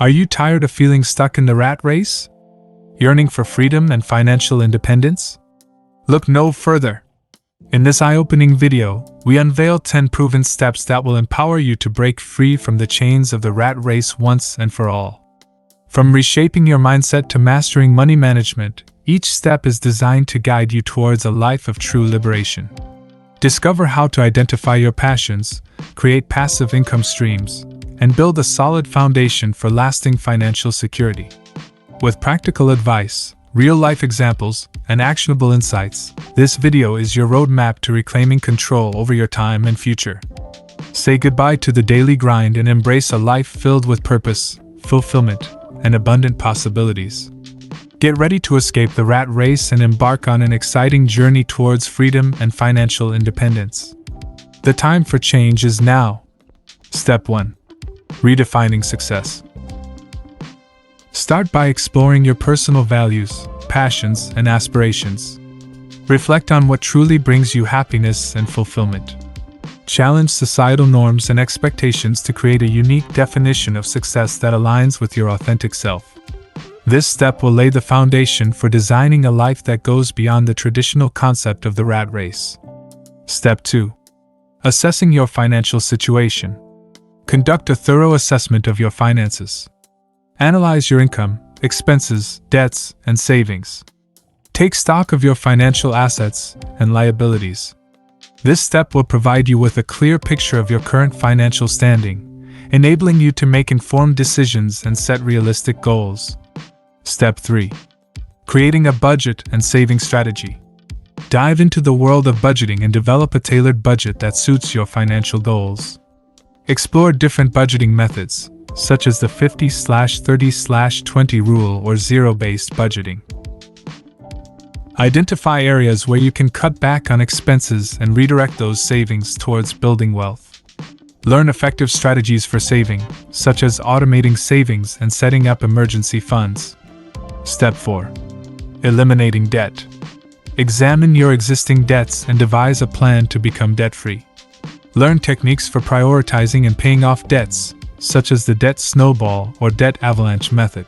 Are you tired of feeling stuck in the rat race? Yearning for freedom and financial independence? Look no further. In this eye-opening video, we unveil 10 proven steps that will empower you to break free from the chains of the rat race once and for all. From reshaping your mindset to mastering money management, each step is designed to guide you towards a life of true liberation. Discover how to identify your passions, create passive income streams, and build a solid foundation for lasting financial security. With practical advice, real-life examples, and actionable insights, this video is your roadmap to reclaiming control over your time and future. Say goodbye to the daily grind and embrace a life filled with purpose, fulfillment, and abundant possibilities. Get ready to escape the rat race and embark on an exciting journey towards freedom and financial independence. The time for change is now. Step 1. Redefining success. Start by exploring your personal values, passions, and aspirations. Reflect on what truly brings you happiness and fulfillment. Challenge societal norms and expectations to create a unique definition of success that aligns with your authentic self. This step will lay the foundation for designing a life that goes beyond the traditional concept of the rat race. Step 2. Assessing your financial situation. Conduct a thorough assessment of your finances. Analyze your income, expenses, debts, and savings. Take stock of your financial assets and liabilities. This step will provide you with a clear picture of your current financial standing, enabling you to make informed decisions and set realistic goals. Step 3. Creating a budget and saving strategy. Dive into the world of budgeting and develop a tailored budget that suits your financial goals. Explore different budgeting methods, such as the 50/30/20 rule or zero-based budgeting. Identify areas where you can cut back on expenses and redirect those savings towards building wealth. Learn effective strategies for saving, such as automating savings and setting up emergency funds. Step 4. Eliminating debt. Examine your existing debts and devise a plan to become debt-free. Learn techniques for prioritizing and paying off debts, such as the debt snowball or debt avalanche method.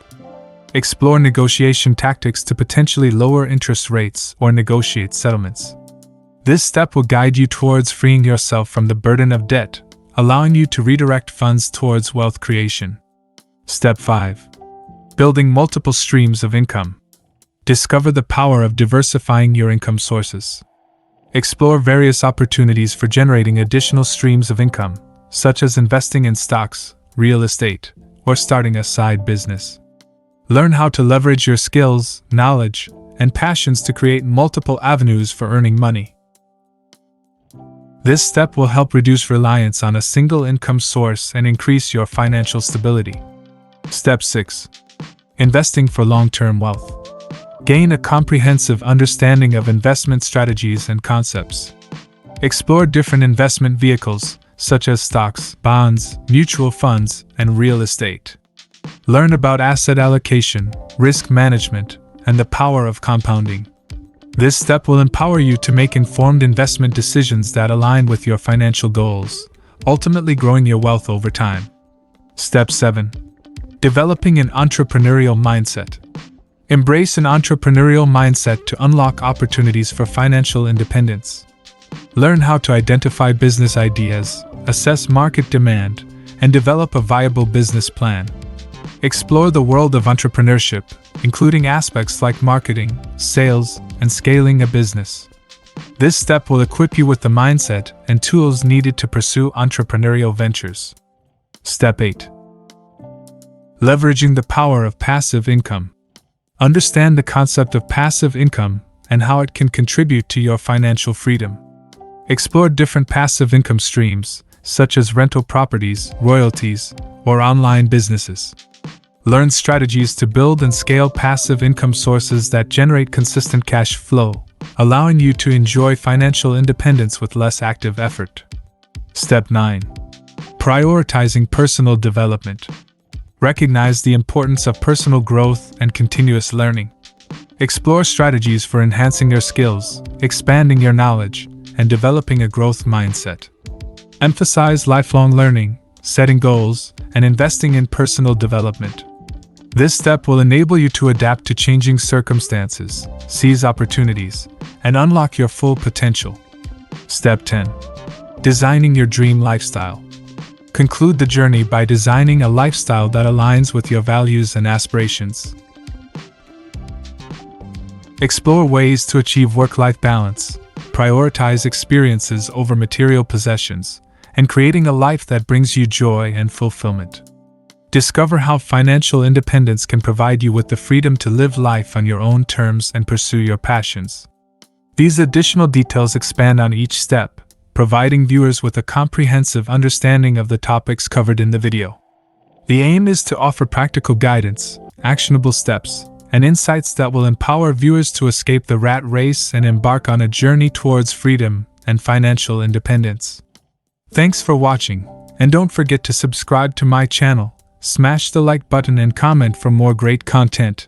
Explore negotiation tactics to potentially lower interest rates or negotiate settlements. This step will guide you towards freeing yourself from the burden of debt, allowing you to redirect funds towards wealth creation. Step 5. Building multiple streams of income. Discover the power of diversifying your income sources. Explore various opportunities for generating additional streams of income, such as investing in stocks, real estate, or starting a side business. Learn how to leverage your skills, knowledge, and passions to create multiple avenues for earning money. This step will help reduce reliance on a single income source and increase your financial stability. Step 6. Investing for long-term wealth. Gain a comprehensive understanding of investment strategies and concepts. Explore different investment vehicles, such as stocks, bonds, mutual funds, and real estate. Learn about asset allocation, risk management, and the power of compounding. This step will empower you to make informed investment decisions that align with your financial goals, ultimately growing your wealth over time. Step 7. Developing an entrepreneurial mindset. Embrace an entrepreneurial mindset to unlock opportunities for financial independence. Learn how to identify business ideas, assess market demand, and develop a viable business plan. Explore the world of entrepreneurship, including aspects like marketing, sales, and scaling a business. This step will equip you with the mindset and tools needed to pursue entrepreneurial ventures. Step 8. Leveraging the power of passive income. Understand the concept of passive income and how it can contribute to your financial freedom. Explore different passive income streams, such as rental properties, royalties, or online businesses. Learn strategies to build and scale passive income sources that generate consistent cash flow, allowing you to enjoy financial independence with less active effort. Step 9. Prioritizing personal development. Recognize the importance of personal growth and continuous learning. Explore strategies for enhancing your skills, expanding your knowledge, and developing a growth mindset. Emphasize lifelong learning, setting goals, and investing in personal development. This step will enable you to adapt to changing circumstances, seize opportunities, and unlock your full potential. Step 10. Designing your dream lifestyle. Conclude the journey by designing a lifestyle that aligns with your values and aspirations. Explore ways to achieve work-life balance, prioritize experiences over material possessions, and creating a life that brings you joy and fulfillment. Discover how financial independence can provide you with the freedom to live life on your own terms and pursue your passions. These additional details expand on each step, providing viewers with a comprehensive understanding of the topics covered in the video. The aim is to offer practical guidance, actionable steps, and insights that will empower viewers to escape the rat race and embark on a journey towards freedom and financial independence. Thanks for watching, and don't forget to subscribe to my channel, smash the like button and comment for more great content.